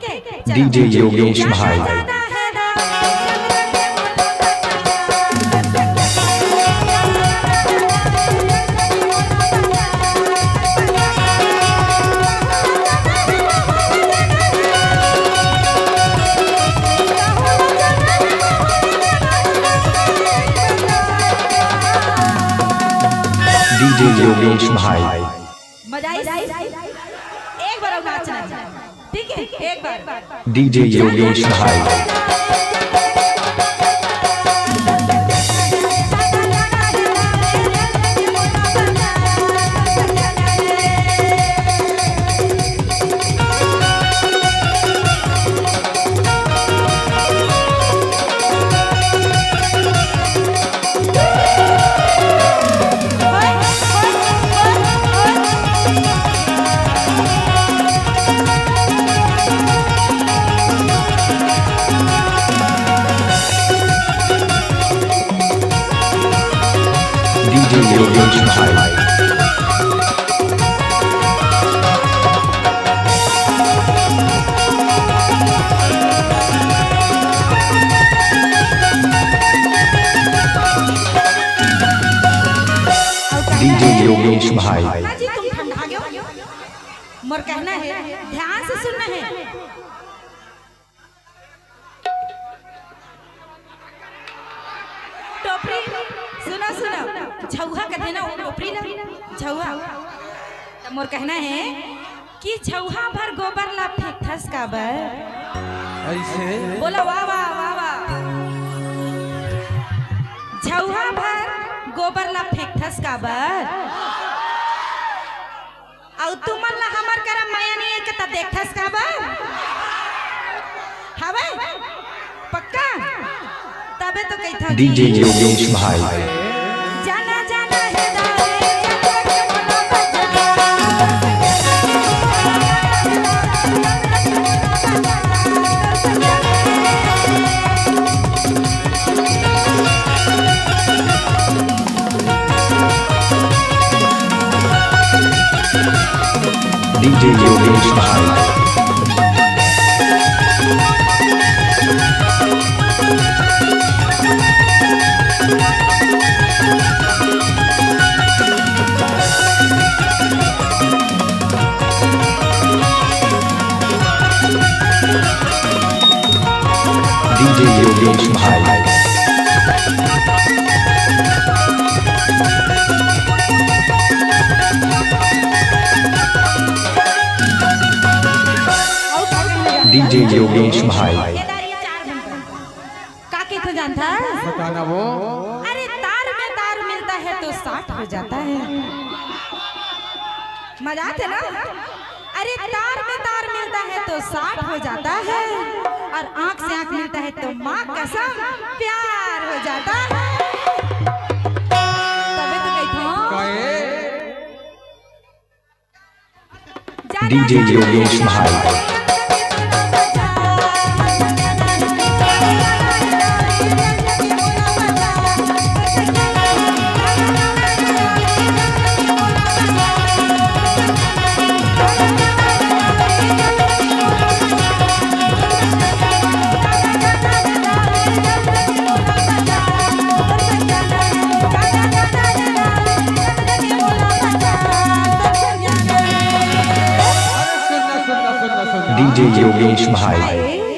ठीक है डीजे योगेश भाई। डीजे योगेश भाई। मजा आई एक बार और नाचना ठीक है एक बार डीजे योगेश भाई। डीजे योगेश भाई। डीजे योगेश भाई। जी तुम ठंडा गयो मोर कहना है ध्यान से सुनना है। टोपरी सुना सुना छौहा कहते ना टोपरी ना छौहा तो मोर कहना है कि छौहा भर गोबर ला फेंकथस का बर ऐसे बोला वाह वाह वाह वाह छौहा भर गोबर ला फेंकथस का बर और तुमन ला हमर करा माया नहीं है के त देखथस का बर हवे पक्का तबे तो कहथा डीजे योगेश भाई। जाना जाना है दारे डीजे योगेश भाई। डीजे योगेश भाई। डीजे योगेश भाई। का के तो जानता बताना वो अरे तार में तार मिलता है तो 60 हो जाता है। मजा आते ना अरे तार में तार मिलता है तो 60 हो जाता है और आंख से आंख मिलता है तो माँ कसम प्यार हो जाता है। तबे तो कहता डीजे योगेश भाई। डीजे योगेश भाई।